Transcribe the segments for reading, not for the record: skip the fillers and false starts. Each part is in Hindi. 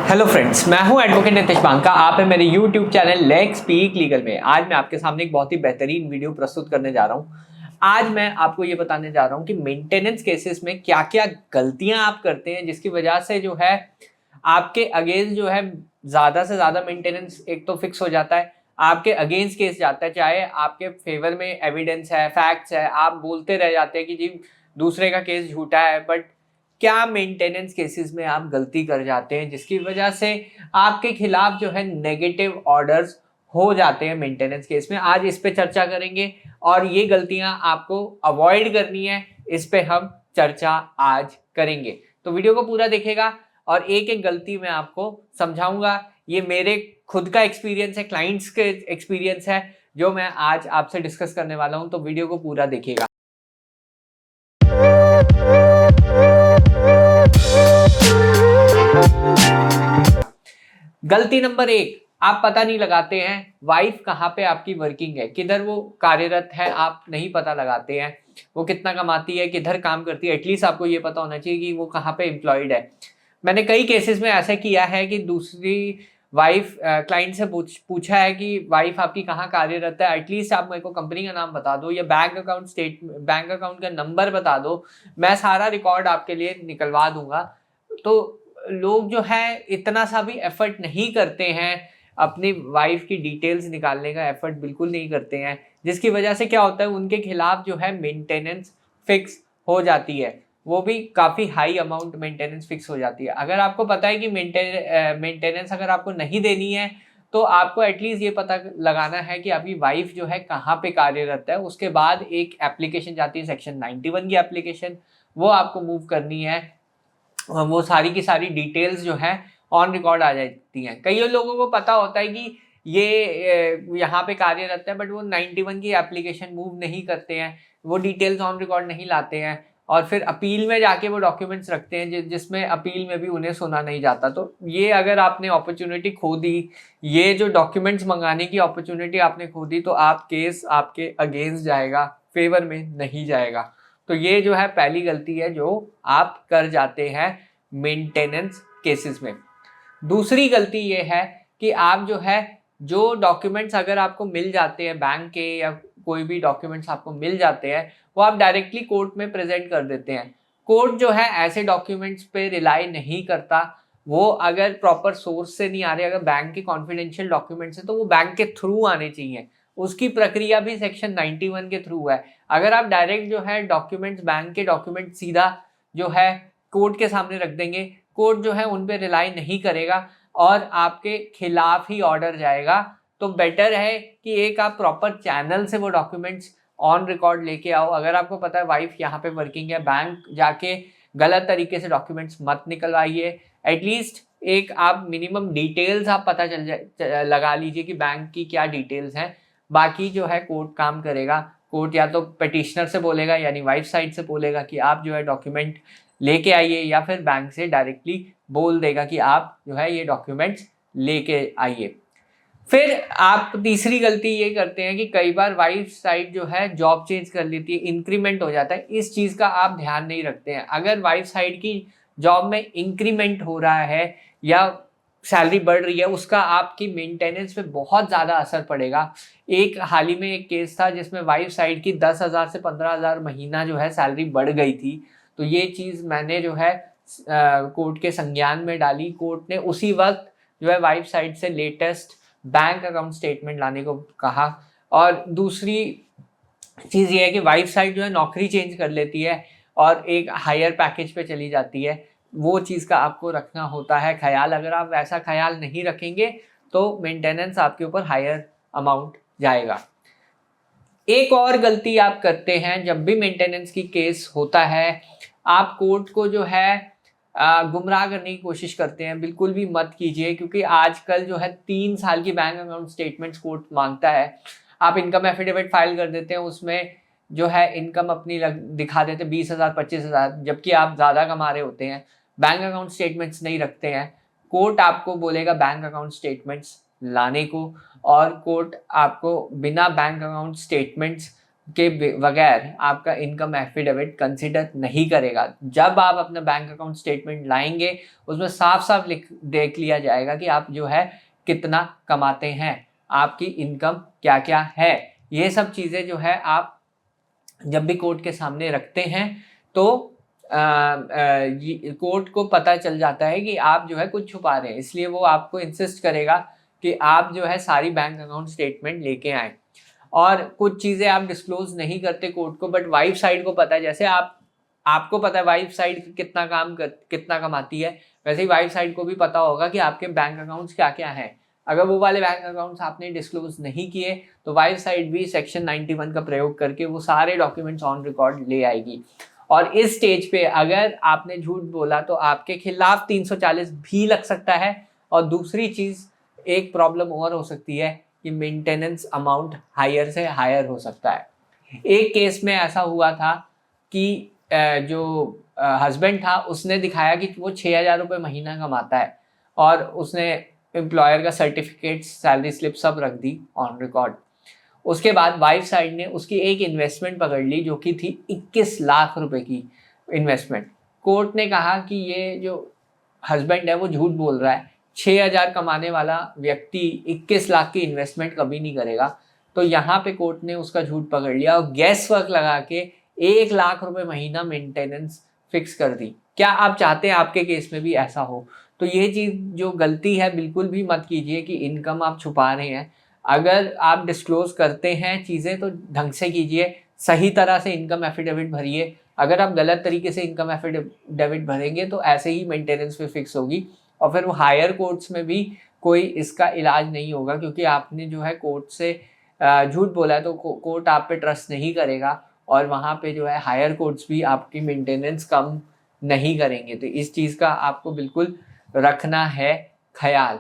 हेलो फ्रेंड्स, मैं हूं एडवोकेट नितेश बांका। आप है मेरे YouTube channel let's speak legal में। आज मैं आपके सामने एक बहुत ही बेहतरीन वीडियो प्रस्तुत करने जा रहा हूं। आज मैं आपको ये बताने जा रहा हूं कि मेंटेनेंस केसेस में क्या क्या गलतियां आप करते हैं जिसकी वजह से जो है आपके अगेंस्ट जो है ज्यादा से ज्यादा मेंटेनेंस एक तो फिक्स हो जाता है, आपके अगेंस्ट केस जाता है। चाहे आपके फेवर में एविडेंस है, फैक्ट्स है, आप बोलते रह जाते हैं कि जी दूसरे का केस झूठा है, बट क्या मेंटेनेंस केसेस में आप गलती कर जाते हैं जिसकी वजह से आपके खिलाफ जो है नेगेटिव ऑर्डर्स हो जाते हैं मेंटेनेंस केस में। आज इस पे चर्चा करेंगे और ये गलतियां आपको अवॉइड करनी है, इस पे हम चर्चा आज करेंगे। तो वीडियो को पूरा देखेगा और एक एक गलती मैं आपको समझाऊंगा। ये मेरे खुद का एक्सपीरियंस है, क्लाइंट्स के एक्सपीरियंस है जो मैं आज आपसे डिस्कस करने वाला हूं, तो वीडियो को पूरा देखिएगा। गलती नंबर 1, आप पता नहीं लगाते हैं वाइफ कहाँ पे आपकी वर्किंग है, किधर वो कार्यरत है, आप नहीं पता लगाते हैं। वो कितना कमाती है, किधर काम करती है, एटलीस्ट आपको ये पता होना चाहिए कि वो कहाँ पे एम्प्लॉयड है। मैंने कई केसेस में ऐसा किया है कि दूसरी वाइफ क्लाइंट से पूछा है कि वाइफ आपकी कहाँ कार्यरत है, एटलीस्ट आप मेरे को कंपनी का नाम बता दो या बैंक अकाउंट का नंबर बता दो, मैं सारा रिकॉर्ड आपके लिए निकलवा दूंगा। तो लोग जो है इतना सा भी एफर्ट नहीं करते हैं, अपनी वाइफ की डिटेल्स निकालने का एफर्ट बिल्कुल नहीं करते हैं, जिसकी वजह से क्या होता है उनके खिलाफ जो है मेंटेनेंस फिक्स हो जाती है, वो भी काफ़ी हाई अमाउंट मेंटेनेंस फिक्स हो जाती है। अगर आपको पता है कि मेंटेनेंस अगर आपको नहीं देनी है तो आपको एटलीस्ट ये पता लगाना है कि आपकी वाइफ जो है कहाँ पे कार्यरत है। उसके बाद एक एप्लीकेशन जाती है सेक्शन 91 की एप्लीकेशन, वो आपको मूव करनी है। वो सारी की सारी डिटेल्स जो है ऑन रिकॉर्ड आ जाती हैं। कई लोगों को पता होता है कि ये यहाँ पे कार्यरत है, बट वो 91 की एप्लीकेशन मूव नहीं करते हैं, वो डिटेल्स ऑन रिकॉर्ड नहीं लाते हैं और फिर अपील में जाके वो डॉक्यूमेंट्स रखते हैं जिसमें अपील में भी उन्हें सुना नहीं जाता। तो ये अगर आपने अपॉर्चुनिटी खो दी, ये जो डॉक्यूमेंट्स मंगाने की अपॉर्चुनिटी आपने खो दी, तो आप केस आपके अगेंस्ट जाएगा, फेवर में नहीं जाएगा। तो ये जो है पहली गलती है जो आप कर जाते हैं मेंटेनेंस केसेस में। दूसरी गलती ये है कि आप जो है जो डॉक्यूमेंट्स अगर आपको मिल जाते हैं बैंक के या कोई भी डॉक्यूमेंट्स आपको मिल जाते हैं, वो आप डायरेक्टली कोर्ट में प्रेजेंट कर देते हैं। कोर्ट जो है ऐसे डॉक्यूमेंट्स पे रिलाई नहीं करता। वो अगर प्रॉपर सोर्स से नहीं आ रहे, अगर बैंक के कॉन्फिडेंशियल डॉक्यूमेंट्स है तो वो बैंक के थ्रू आने चाहिए। उसकी प्रक्रिया भी सेक्शन 91 के थ्रू है। अगर आप डायरेक्ट जो है डॉक्यूमेंट्स, बैंक के डॉक्यूमेंट सीधा जो है कोर्ट के सामने रख देंगे, कोर्ट जो है उन पे रिलाई नहीं करेगा और आपके खिलाफ ही ऑर्डर जाएगा। तो बेटर है कि एक आप प्रॉपर चैनल से वो डॉक्यूमेंट्स ऑन रिकॉर्ड लेके आओ। अगर आपको पता है वाइफ यहाँ पे वर्किंग है, बैंक जाके गलत तरीके से डॉक्यूमेंट्स मत निकलवाइए। एटलीस्ट एक आप मिनिमम डिटेल्स आप पता लगा लीजिए कि बैंक की क्या डिटेल्स हैं। बाकी जो है कोर्ट काम करेगा। कोर्ट या तो पिटिशनर से बोलेगा, यानी वाइफ साइड से बोलेगा कि आप जो है डॉक्यूमेंट लेके आइए, या फिर बैंक से डायरेक्टली बोल देगा कि आप जो है ये डॉक्यूमेंट्स लेके आइए। फिर आप तीसरी गलती ये करते हैं कि कई बार वाइफ साइड जो है जॉब चेंज कर लेती है, इंक्रीमेंट हो जाता है, इस चीज़ का आप ध्यान नहीं रखते हैं। अगर वाइफ साइड की जॉब में इंक्रीमेंट हो रहा है या सैलरी बढ़ रही है, उसका आपकी मेंटेनेंस पे बहुत ज़्यादा असर पड़ेगा। एक हाल ही में एक केस था जिसमें वाइफ साइड की 10,000 से 15,000 महीना जो है सैलरी बढ़ गई थी। तो ये चीज़ मैंने जो है कोर्ट के संज्ञान में डाली। कोर्ट ने उसी वक्त जो है वाइफ साइड से लेटेस्ट बैंक अकाउंट स्टेटमेंट लाने को कहा। और दूसरी चीज़ ये है कि वाइफ साइड जो है नौकरी चेंज कर लेती है और एक हायर पैकेज पे चली जाती है, वो चीज़ का आपको रखना होता है ख्याल। अगर आप वैसा ख्याल नहीं रखेंगे तो मेंटेनेंस आपके ऊपर हायर अमाउंट जाएगा। एक और गलती आप करते हैं, जब भी मेंटेनेंस की केस होता है आप कोर्ट को जो है गुमराह करने की कोशिश करते हैं। बिल्कुल भी मत कीजिए, क्योंकि आजकल जो है 3 साल की बैंक अकाउंट स्टेटमेंट्स कोर्ट मांगता है। आप इनकम एफिडेविट फाइल कर देते हैं, उसमें जो है इनकम अपनी दिखा देते हैं 20,000 25,000, जबकि आप ज़्यादा कमा रहे होते हैं। बैंक अकाउंट स्टेटमेंट्स नहीं रखते हैं, कोर्ट आपको बोलेगा बैंक अकाउंट स्टेटमेंट्स लाने को, और कोर्ट आपको बिना बैंक अकाउंट स्टेटमेंट्स के बगैर आपका इनकम एफिडेविट कंसिडर नहीं करेगा। जब आप अपना बैंक अकाउंट स्टेटमेंट लाएंगे उसमें साफ साफ देख लिया जाएगा कि आप जो है कितना कमाते हैं, आपकी इनकम क्या क्या है। ये सब चीज़ें जो है आप जब भी कोर्ट के सामने रखते हैं तो कोर्ट को पता चल जाता है कि आप जो है कुछ छुपा रहे हैं, इसलिए वो आपको इंसिस्ट करेगा कि आप जो है सारी बैंक अकाउंट स्टेटमेंट लेके आए। और कुछ चीज़ें आप डिस्क्लोज नहीं करते कोर्ट को, बट वाइफ साइड को पता है। जैसे आपको पता है वाइफ साइड कितना कमाती है, वैसे ही वाइफ साइड को भी पता होगा कि आपके बैंक अकाउंट्स क्या क्या हैं। अगर वो वाले बैंक अकाउंट्स आपने डिस्क्लोज नहीं किए तो वाइफ साइड भी सेक्शन 91 का प्रयोग करके वो सारे डॉक्यूमेंट्स ऑन रिकॉर्ड ले आएगी। और इस स्टेज पे अगर आपने झूठ बोला तो आपके खिलाफ 340 भी लग सकता है। और दूसरी चीज़, एक प्रॉब्लम और हो सकती है कि मेंटेनेंस अमाउंट हायर से हायर हो सकता है। एक केस में ऐसा हुआ था कि जो हस्बैंड था उसने दिखाया कि वो 6,000 रुपये महीना कमाता है और उसने एम्प्लॉयर का सर्टिफिकेट, सैलरी स्लिप सब रख दी ऑन रिकॉर्ड। उसके बाद वाइफ साइड ने उसकी एक इन्वेस्टमेंट पकड़ ली जो कि थी 21 लाख रुपए की इन्वेस्टमेंट। कोर्ट ने कहा कि ये जो हस्बैंड है वो झूठ बोल रहा है, 6,000 कमाने वाला व्यक्ति 21 लाख की इन्वेस्टमेंट कभी नहीं करेगा। तो यहाँ पे कोर्ट ने उसका झूठ पकड़ लिया और गैस वर्क लगा के 1 लाख रुपए महीना मेंटेनेंस फिक्स कर दी। क्या आप चाहते हैं आपके केस में भी ऐसा हो? तो ये चीज़ जो गलती है बिल्कुल भी मत कीजिए कि इनकम आप छुपा रहे हैं। अगर आप डिस्क्लोज करते हैं चीज़ें तो ढंग से कीजिए, सही तरह से इनकम एफिडेविट भरिए। अगर आप गलत तरीके से इनकम एफिडेविट भरेंगे तो ऐसे ही मेंटेनेंस पे फिक्स होगी और फिर वो हायर कोर्ट्स में भी कोई इसका इलाज नहीं होगा, क्योंकि आपने जो है कोर्ट से झूठ बोला है तो कोर्ट आप पे ट्रस्ट नहीं करेगा और वहाँ पे जो है हायर कोर्ट्स भी आपकी मेंटेनेंस कम नहीं करेंगे। तो इस चीज़ का आपको बिल्कुल रखना है ख्याल।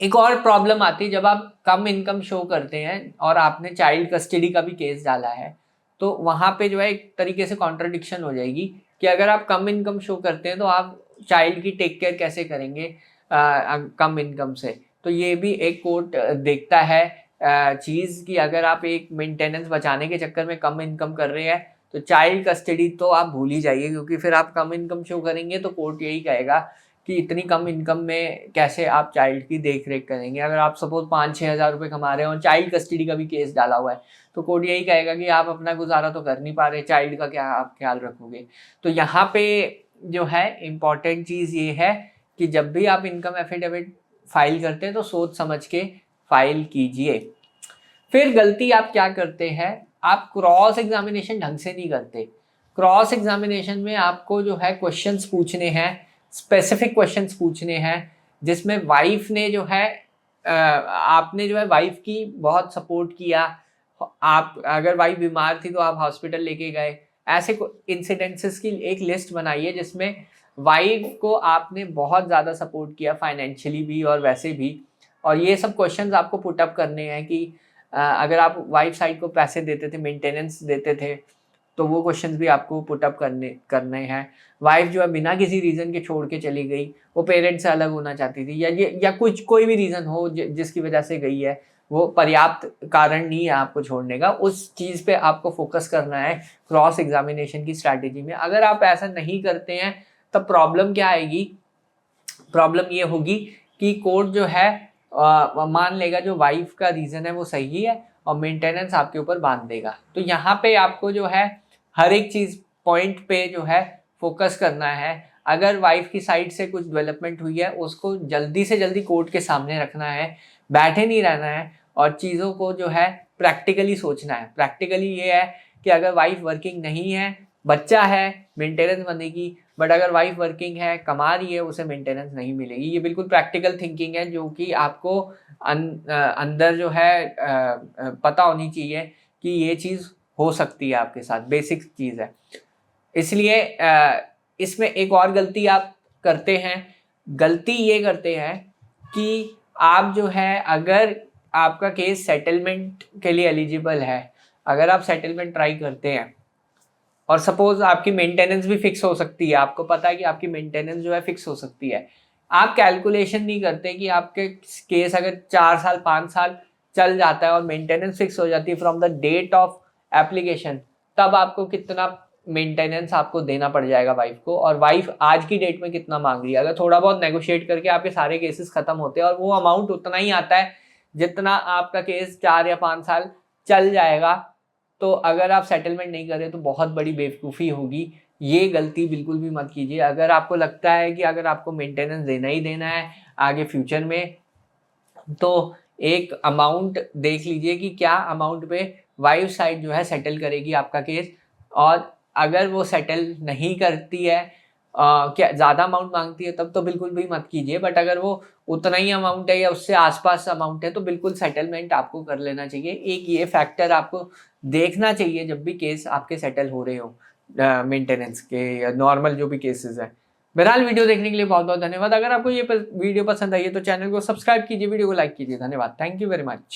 एक और प्रॉब्लम आती है जब आप कम इनकम शो करते हैं और आपने चाइल्ड कस्टडी का भी केस डाला है, तो वहाँ पे जो है एक तरीके से कॉन्ट्रडिक्शन हो जाएगी कि अगर आप कम इनकम शो करते हैं तो आप चाइल्ड की टेक केयर कैसे करेंगे कम इनकम से। तो ये भी एक कोर्ट देखता है चीज़ कि अगर आप एक मेंटेनेंस बचाने के चक्कर में कम इनकम कर रहे हैं तो चाइल्ड कस्टडी तो आप भूल ही जाइए, क्योंकि फिर आप कम इनकम शो करेंगे तो कोर्ट यही कहेगा कि इतनी कम इनकम में कैसे आप चाइल्ड की देख रेख करेंगे। अगर आप सपोज 5-6 हज़ार रुपये कमा रहे हैं और चाइल्ड कस्टडी का भी केस डाला हुआ है तो कोर्ट यही कहेगा कि आप अपना गुजारा तो कर नहीं पा रहे, चाइल्ड का क्या आप ख्याल रखोगे। तो यहाँ पे जो है इम्पॉर्टेंट चीज़ ये है कि जब भी आप इनकम एफिडेविट फाइल करते हैं तो सोच समझ के फाइल कीजिए। फिर गलती आप क्या करते हैं, आप क्रॉस एग्जामिनेशन ढंग से नहीं करते। क्रॉस एग्जामिनेशन में आपको जो है क्वेश्चंस पूछने हैं, स्पेसिफिक क्वेश्चंस पूछने हैं जिसमें वाइफ ने जो है आपने जो है वाइफ की बहुत सपोर्ट किया। आप अगर वाइफ बीमार थी तो आप हॉस्पिटल लेके गए। ऐसे इंसिडेंसेस की एक लिस्ट बनाइए जिसमें वाइफ को आपने बहुत ज़्यादा सपोर्ट किया, फाइनेंशियली भी और वैसे भी। और ये सब क्वेश्चंस आपको पुटअप करने हैं कि अगर आप वाइफ साइड को पैसे देते थे, मेंटेनेंस देते थे, तो वो क्वेश्चंस भी आपको पुटअप करने हैं। वाइफ जो है बिना किसी रीज़न के छोड़ के चली गई, वो पेरेंट्स से अलग होना चाहती थी या कोई भी रीज़न हो जिसकी वजह से गई है, वो पर्याप्त कारण नहीं है आपको छोड़ने का, उस चीज़ पे आपको फोकस करना है क्रॉस एग्जामिनेशन की स्ट्रैटेजी में। अगर आप ऐसा नहीं करते हैं तब प्रॉब्लम क्या आएगी, प्रॉब्लम ये होगी कि कोर्ट जो है मान लेगा जो वाइफ का रीज़न है वो सही है और मेंटेनेंस आपके ऊपर बांध देगा। तो यहाँ पे आपको जो है हर एक चीज़ पॉइंट पे जो है फोकस करना है। अगर वाइफ की साइड से कुछ डेवलपमेंट हुई है उसको जल्दी से जल्दी कोर्ट के सामने रखना है, बैठे नहीं रहना है और चीज़ों को जो है प्रैक्टिकली सोचना है। प्रैक्टिकली ये है कि अगर वाइफ वर्किंग नहीं है, बच्चा है, मेंटेनेंस बनेगी, बट अगर वाइफ वर्किंग है, कमा रही है, उसे मेंटेनेंस नहीं मिलेगी। ये बिल्कुल प्रैक्टिकल थिंकिंग है जो कि आपको अंदर जो है पता होनी चाहिए कि ये चीज़ हो सकती है आपके साथ, बेसिक चीज़ है। इसलिए इसमें एक और गलती आप करते हैं, गलती ये करते हैं कि आप जो है अगर आपका केस सेटलमेंट के लिए एलिजिबल है, अगर आप सेटलमेंट ट्राई करते हैं और सपोज आपकी मेंटेनेंस भी फिक्स हो सकती है, आपको पता है कि आपकी मेंटेनेंस जो है फिक्स हो सकती है, आप कैलकुलेशन नहीं करते कि आपके केस अगर 4 साल 5 साल चल जाता है और मेंटेनेंस फिक्स हो जाती है from the date of application, तब आपको कितना मेंटेनेंस आपको देना पड़ जाएगा वाइफ को, और वाइफ आज की डेट में कितना मांग रही है। अगर थोड़ा बहुत नेगोशिएट करके आपके सारे केसेस खत्म होते हैं और वो अमाउंट उतना ही आता है जितना आपका केस 4 या 5 साल चल जाएगा, तो अगर आप सेटलमेंट नहीं करें तो बहुत बड़ी बेवकूफ़ी होगी। ये गलती बिल्कुल भी मत कीजिए। अगर आपको लगता है कि अगर आपको मेंटेनेंस देना ही देना है आगे फ्यूचर में, तो एक अमाउंट देख लीजिए कि क्या अमाउंट पे वाइफ साइड जो है सेटल करेगी आपका केस। और अगर वो सेटल नहीं करती है, क्या ज़्यादा अमाउंट मांगती है, तब तो बिल्कुल भी मत कीजिए। बट अगर वो उतना ही अमाउंट है या उससे आसपास अमाउंट है तो बिल्कुल सेटलमेंट आपको कर लेना चाहिए। एक ये फैक्टर आपको देखना चाहिए जब भी केस आपके सेटल हो रहे हो, मेंटेनेंस के या नॉर्मल जो भी केसेस हैं। बहरहाल वीडियो देखने के लिए बहुत बहुत धन्यवाद। अगर आपको ये वीडियो पसंद आई है तो चैनल को सब्सक्राइब कीजिए, वीडियो को लाइक कीजिए। धन्यवाद, थैंक यू वेरी मच।